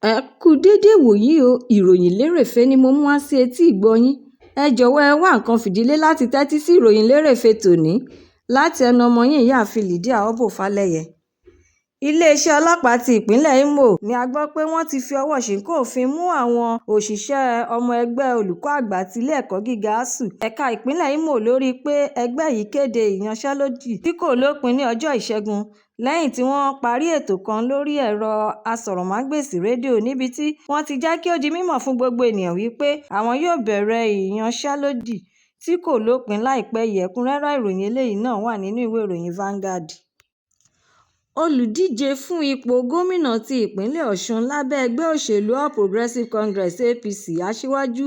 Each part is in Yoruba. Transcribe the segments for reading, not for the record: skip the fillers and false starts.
Ẹ kú déédé ìwòyí o, ìròyìn lérèfé ni mo mú wá sí etí ìgbọ́ yín. Ẹ jọ̀wọ́ ẹ wá nǹkan fìdílé láti tẹ́tí sí ìròyìn lérèfé tòní láti ẹnu ọmọ yín ìyáàfin Lydia Ọbọ́fálẹ́yẹ. Iléeṣẹ́ ọlọ́pàá ti ìpínlẹ̀ Imo ni a gbọ́ pé wọ́n ti fi ọwọ́ ṣìnkún òfin mú àwọn òṣìṣẹ́ ọmọ ẹgbẹ́ olùkọ́ àgbà ti ilé ẹ̀kọ́ gíga ASUU ẹ̀ka ìpínlẹ̀ Imo lórí pé ẹgbẹ́ yìí kéde ìyanṣẹ́lódì tí kò lópin ní ọjọ́ Ìṣẹ́gun lẹ́yìn tí wọ́n parí ètò kan lórí ẹ̀rọ asọ̀rọ̀mágbèsì rédíò níbi tí wọ́n ti jẹ́ kí ó di mímọ̀ fún gbogbo ènìyàn wípé àwọn yóò bẹ̀rẹ̀ ìyanṣẹ́lódì tí kò lópin láìpẹ́ yìí. Ẹ̀kúnrẹ́rẹ́ ìròyìn eléyìí náà wà nínú ìwé ìròyìn Vanguard. Olùdíje fún ipò gómìnà ti ìpínlẹ̀ Ọ̀ṣun lábẹ́ ẹgbẹ́ òṣèlú All Progressives Congress (APC) Aṣíwájú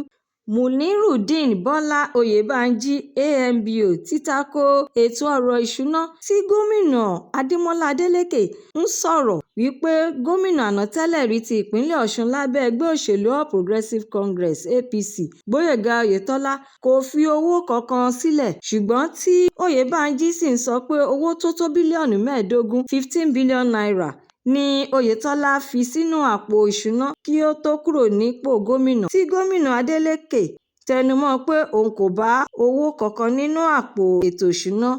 Munirudeen Bọ́lá Oyèbánjí (AMBO) ti tako ètò ọrọ̀ ìṣúná tí gómìnà Adémọ́lá Adélékè ń sọ̀rọ̀ wípé gómìnà àná tẹ́lẹ̀rí ti ìpínlẹ̀ Ọ̀ṣun lábẹ́ ẹgbẹ́ òṣèlú All Progressives Congress (APC) Gbóyèga Oyètọ́lá kò fi owó kankan sílẹ̀, ṣùgbọ́n tí Oyèbánjí sì ń sọ pé owó tó tó bílíọ̀nù 15 (15 billion naira) ni Oyètọ́lá fi sínú àpò ìṣúná kí ó tó kúrò nípò gómìnà, tí gómìnà Adélékè tẹnumọ́ pé òun kò bá owó kankan nínú àpò ètò ìṣúná.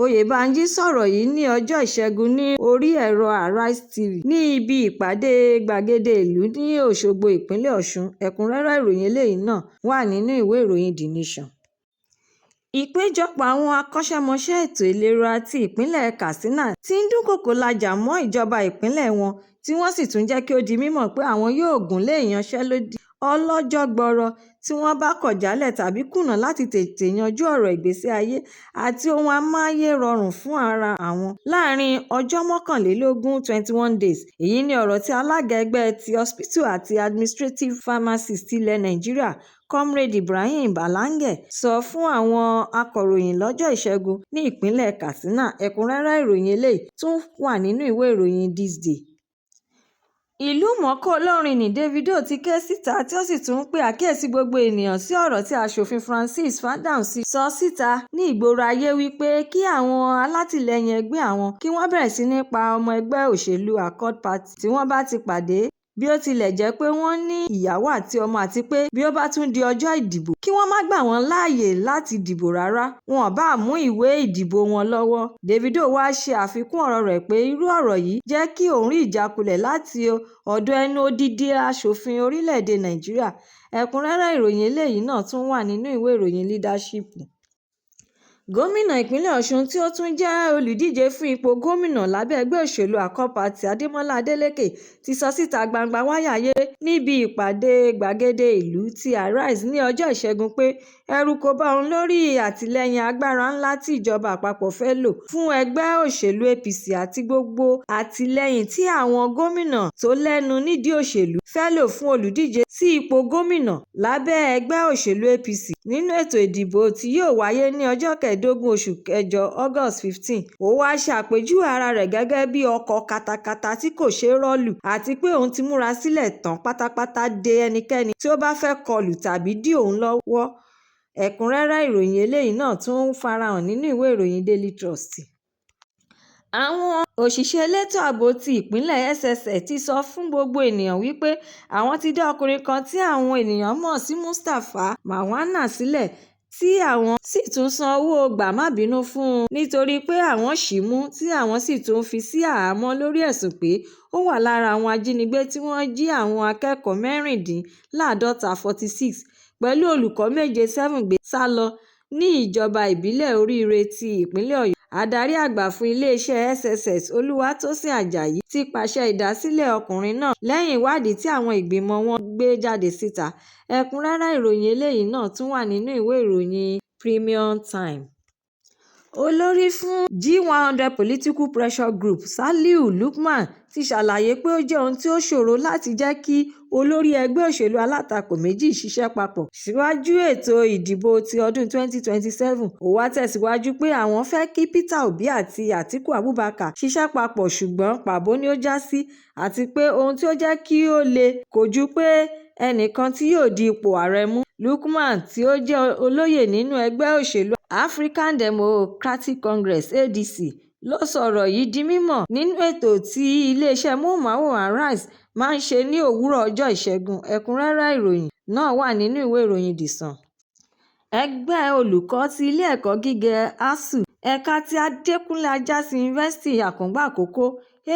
Oyèbánjí sọ̀rọ̀ yìí ní ọjọ́ Ìṣẹ́gun ní orí ẹ̀rọ Arise TV ní ibi ìpàdé gbàgede ìlú ní Òṣogbo, ìpínlẹ̀ Ọ̀ṣun. Ẹ̀kúnrẹ́rẹ́ ìròyìn eléyìí náà wà nínú ìwé ìròyìn The Nation. Ìpéjọpọ̀ àwọn akọ́ṣẹ́mọṣẹ́ ètò ìlera ti ìpínlẹ̀ Katsina ti ń dúnkòokò lajà mọ́ ìjọba ìpínlẹ̀ wọn, tí wọ́n sì tún jẹ́ kí ó di mímọ̀ pé àwọn yóò gùnlé ìyanṣẹ́lódì ọlọ́jọ́ gbọọrọ tí wọ́n bá kọ̀ jálẹ̀ tàbí kùnà láti tètè yanjú ọ̀rọ̀ ìgbésí ayé àti ohun amáyérọrùn fún ara àwọn láàrin ọjọ́ 21 days. Èyí ni ọ̀rọ̀ tí alága ẹgbẹ́ ti Hospital àti Administrative Pharmacists tilẹ̀ Nàìjíríà, Comrade Ibrahim Balange, sọ fún àwọn akọ̀ròyìn lọ́jọ́ Ìṣẹ́gun ní ìpínlẹ̀ Katsina. Ẹ̀kúnrẹ́rẹ́ ìròyìn eléyìí tún wà nínú ìwé ìròyìn This Day. Ìlúmọ̀ọ́ká olórin ní Davido ti ké síta tí ó sì tún pe àkíyèsí gbogbo ènìyàn sí ọ̀rọ̀ tí aṣòfin Francis Fádáhùnsí sọ síta ní ìgboro ayé wípé kí àwọn alátìlẹyìn ẹgbẹ́ àwọn kí wọ́n bẹ̀rẹ̀ sí ní pa ọmọ ẹgbẹ́ òṣèlú Accord Party tí wọ́n bá ti pàdé, bí ó tilẹ̀ jẹ́ pé wọ́n ní ìyàwó àti ọmọ, àti pé bí ó bá tún di ọjọ́ ìdìbò kí wọ́n má gbà wọ́n láàyè láti dìbò rárá, wọn ò bá mú ìwé ìdìbò wọn lọ́wọ́. Davido wá ṣe àfikún ọ̀rọ̀ rẹ̀ pé irú ọ̀rọ̀ yìí jẹ́ kí òun rí ìjákulẹ̀ láti ọ̀dọ̀ ẹnu odidi aṣòfin orílẹ̀-èdè Nàìjíríà. Ẹ̀kúnrẹ́rẹ́ ìròyìn eléyìí náà tún wà nínú ìwé ìròyìn Leadership. Gómìnà ìpínlẹ̀ Ọ̀ṣun tí ó tún jẹ́ olùdíje fún ipò gómìnà lábẹ́ ẹgbẹ́ òṣèlú Accord Party Adémọ́lá Adélékè ti sọ síta gbangba wáyàyé níbi ìpàdé gbàgede ìlú ti Arise ní ọjọ́ Ìṣẹ́gun pé ẹ̀rù kò bà òun lórí àtìlẹ́yìn agbára ńlá tí ìjọba àpapọ̀ fẹ́ lò fún ẹgbẹ́ òṣèlú APC àti gbogbo àtìlẹ́yìn tí àwọn gómìnà tó lẹ́nu nídìí òṣèlú fẹ́ lò fún olùdíje sí ipò gómìnà lábẹ́ ẹgbẹ́ òṣèlú APC nínú ètò ìdìbò tí yóò wáyé ní ọjọ́ 15 oṣù kẹjọ August 15. Ó wá ṣe àpèjúwe ara rẹ̀ gẹ́gẹ́ bí ọkọ̀ katakata tí kò ṣeé rọ́lù àti pé òun ti múra sílẹ̀ tán pátápátá de ẹnikẹ́ni tí ó bá fẹ́ kọlù tàbí dí òun lọ́wọ́. Ẹ̀kúnrẹ́rẹ́ ìròyìn eléyìí náà tún farahàn nínú ìwé ìròyìn Daily Trust. Àwọn òṣìṣẹ́ elétò ààbò ti ìpínlẹ̀ SSS ti sọ fún gbogbo ènìyàn wípé àwọn ti dá ọkùnrin kan tí àwọn ènìyàn mọ̀ sí Mustapha Mawana sílẹ̀, tí àwọn sì tún san owó gbà-má-bínú fún un nítorí pé àwọn ṣì í mú, tí àwọn sì tún fi sí àhámọ́ lórí ẹ̀sùn pé ó wà lára àwọn ajínigbé tí wọ́n jí àwọn akẹ́kọ̀ọ́ 46 pẹ̀lú olùkọ́ 7 gbé sá lọ ní ìjọba ìbílẹ̀ Oríire ti ìpínlẹ̀ Ọ̀yọ́. Adarí àgbà fún iléeṣẹ́ SSS Olúwatósìn Àjàyí ti pàṣẹ ìdásílẹ̀ ọkùnrin náà lẹ́yìn ìwádìí tí àwọn ìgbìmọ̀ wọn gbé jáde síta. Ẹ̀kúnrẹ́rẹ́ ìròyìn eléyìí náà tún wà nínú ìwé ìròyìn Premium Time. Olórí fún G100 Political Pressure Group Saliu Lukman ti ṣàlàyé pé ó jẹ́ ohun tí ó ṣòro láti jẹ́ kí olórí ẹgbẹ́ òṣèlú alátakò méjì ṣiṣẹ́ papọ̀ síwájú ètò ìdìbò ti ọdún 2027. Ó wá tẹ̀síwájú pé àwọn fẹ́ kí Peter Obi àti Atiku Abubakar ṣiṣẹ́ papọ̀ ṣùgbọ́n pàbó ni ó já sí, àti pé ohun tí ó jẹ́ kí ó le kò ju pé ẹnìkan tí yóò di ipò ààrẹ mú. Lukman, tí ó jẹ́ olóyè nínú ẹgbẹ́ òṣèlú African Democratic Congress (ADC), ló sọ̀rọ̀ yìí di mímọ̀ nínú ètò tí iléeṣẹ́ móhùnmáwòrán Arise máa ń ṣe ní òwúrọ̀ ọjọ́ ìṣẹ́gun. Ẹ̀kúnrẹ́rẹ́ ìròyìn náà wà nínú ìwé ìròyìn The Sun. Ẹgbẹ́ olùkọ́ ti ilé ẹ̀kọ́ gíga ASUU ẹ̀ka ti Adékúnlé Ajásin Yunifásítì Àkùngbá Àkókó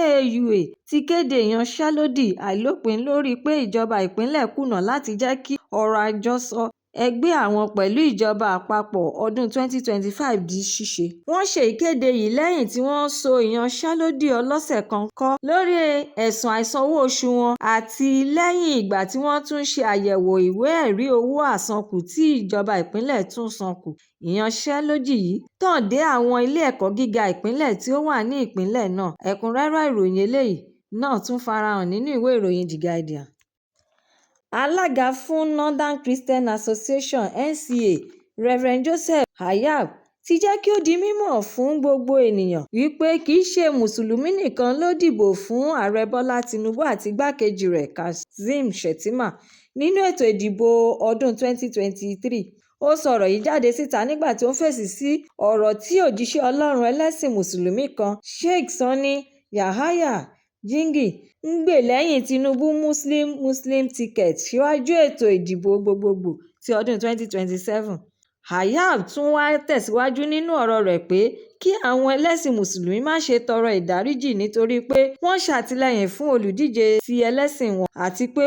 AAUA ti kéde ìyanṣẹ́lódì àìlópin lórí pé ìjọba ìpínlẹ̀ kùnà láti jẹ́ kí ọ̀rọ̀ àjọsọ ẹgbẹ́ àwọn pẹ̀lú ìjọba àpapọ̀ ọdún 2025 di ṣíṣe. Wọ́n ṣe ìkéde yìí lẹ́yìn tí wọ́n so ìyanṣẹ́lódì ọlọ́sẹ̀ kan kọ́ lórí ẹ̀sùn àìsanwó oṣù wọn àti lẹ́yìn ìgbà tí wọ́n tún ṣe àyẹ̀wò ìwé-ẹ̀rí owó àsankù tí ìjọba ìpínlẹ̀ tún san kù. Ìyanṣẹ́lódì yìí tàn dé àwọn ilé ẹ̀kọ́ gíga ìpínlẹ̀ tí ó wà ní ìpínlẹ̀ náà. Ẹ̀kúnrẹ́rẹ́ ìròyìn eléyìí náà tún farahàn nínú ìwé ìròyìn The Guardian. Alága fún Northern Christian Association (NCA) Rev. Joseph Hayab ti jẹ́ kí ó di mímọ̀ fún gbogbo ènìyàn wípé kì í ṣe Mùsùlùmí nìkan ló dìbò fún Ààrẹ Bọ́lá Tinubu àti igbákejì rẹ̀ Kazeem Shettima nínú ètò ìdìbò ọdún 2023. Ó sọ̀rọ̀ yìí jáde síta nígbà tí ó ń fèsì sí ọ̀rọ̀ tí òjíṣẹ́ Ọlọ́run ẹlẹ́sìn Mùsùlùmí kan, Sheikh Sani Yahaya Jingir, ń gbè lẹ́yìn Tinubu Muslim ticket síwájú ètò ìdìbò gbogbogbò ti ọdún 2027. Hayab tún wá tẹ̀síwájú nínú ọ̀rọ̀ rẹ̀ pé kí àwọn ẹlẹ́sìn Mùsùlùmí má ṣe tọrọ ìdáríjì nítorí pé wọ́n ṣàtìlẹ́yìn fún olùdíje ti ẹlẹ́sìn wọn àti pé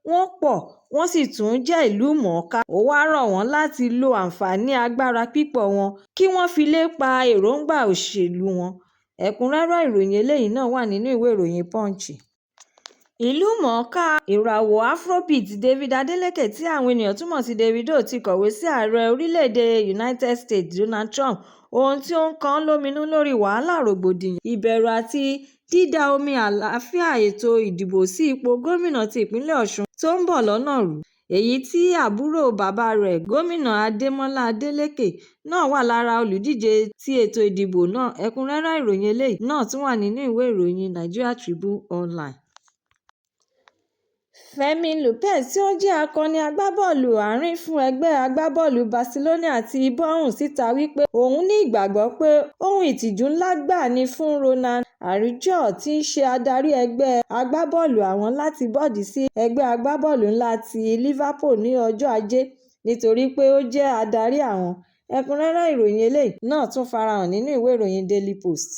wọ́n pọ̀ wọ́n sì tún jẹ́ ìlú mọ̀ọ́ká. Ó wá rọ̀ wọ́n láti lo àǹfààní agbára pípọ̀ wọn kí wọ́n fi lépa èròǹgbà òṣèlú wọn. Ẹ̀kúnrẹ́rẹ́ ìròyìn eléyìí náà wà nínú ìwé ìròyìn Punch. Ìlúmọ̀ọ́ká ìràwọ̀ Afrobeat David Adeleke tí àwọn ènìyàn túmọ̀ sí Davido ti kọ̀wé sí ààrẹ orílẹ̀-èdè United States Donald Trump ohun tí ó ń kan lóminú lórí wàhálà rògbòdìyàn ìbẹ̀rù àti dídà omi àlàáfíà ètò ìdìbò sí ipò gómìnà ti ìpínlẹ̀ Ọ̀ṣun tó ń bọ̀ lọ́nà rú. Èyí tí àbúrò bàbá rẹ̀ gómìnà Adémọ́lá Adeleke náà wà lára olùdíje tí ètò ìdìbò náà. Ẹ̀kúnrẹ́rẹ́ ìròyìn eléyìí náà tún wà nínú ìwé ìròyìn Nigeria Tribune Online. Fẹ́mi Lopez tí ó jẹ́ akọni agbábọ́ọ̀lù àárín fún ẹgbẹ́ agbábọ́ọ̀lù Barcelona ti bọ́hùn síta wípé òun ní ìgbàgbọ́ pé ohun ìtìjú ńlá gbà ni fún Ronald Araujo tí í ṣe adarí ẹgbẹ́ agbábọ́ọ̀lù àwọn láti bọ́ọ̀dì sí ẹgbẹ́ agbábọ́ọ̀lù ńlá ti Liverpool ní ọjọ́ Ajé nítorí pé ó jẹ́ adarí àwọn. Ẹ̀kúnrẹ́rẹ́ ìròyìn eléyìí náà tún farahàn nínú ìwé ìròyìn Daily Post.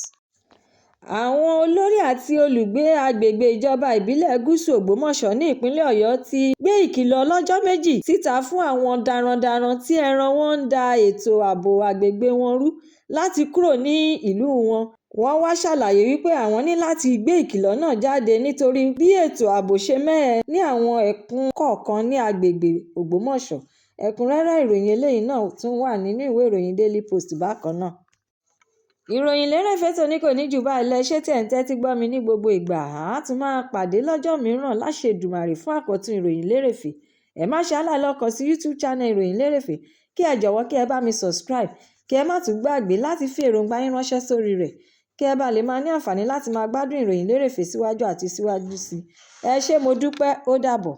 Àwọn olórí àti olùgbé agbègbè ìjọba ìbílẹ̀ Gúúsù Ògbómọ̀ṣọ́ ní ìpínlẹ̀ Ọ̀yọ́ ti gbé ìkìlọ̀ ọlọ́jọ́ méjì síta fún àwọn darandaran tí ẹran wọn ń da ètò ààbò agbègbè wọn rú láti kúrò ní ìlú wọn. Wọ́n wá ṣàlàyé wípé àwọn ní láti gbé ìkìlọ̀ náà jáde nítorí bí ètò ààbò ṣe mẹ́hẹ ní àwọn ẹkùn kọ̀ọ̀kan ní agbègbè Ògbómọ̀ṣọ́. Ẹ̀kúnrẹ́rẹ́ ìròyìn eléyìí náà tún wà nínú ìwé ìròyìn Daily Post bákan náà. Ìròyìn lérèfé tòní kò ní jù báyìí lọ. Ṣé tí ẹ̀ ń tẹ́tí gbọ́ mi ní gbogbo ìgbà á tún máa pàdé lọ́jọ́ mìíràn láṣẹ Èdùmàrè fún àkọ́tún ìròyìn lérèfé. Ẹ má ṣe aláì lọ kàn sí YouTube channel ìròyìn lérèfé kí ẹ jọ̀wọ́ kí ẹ bá mi subscribe kí ẹ má tún gbàgbé láti fi èròǹgbà yín ránṣẹ́ sórí rẹ̀ kí ẹ bá lè máa ní àǹfààní láti máa gbádùn ìròyìn lérèfé síwájú àti síwájú sí i. Ẹ ṣé mo dúpẹ́, ó dàbọ̀.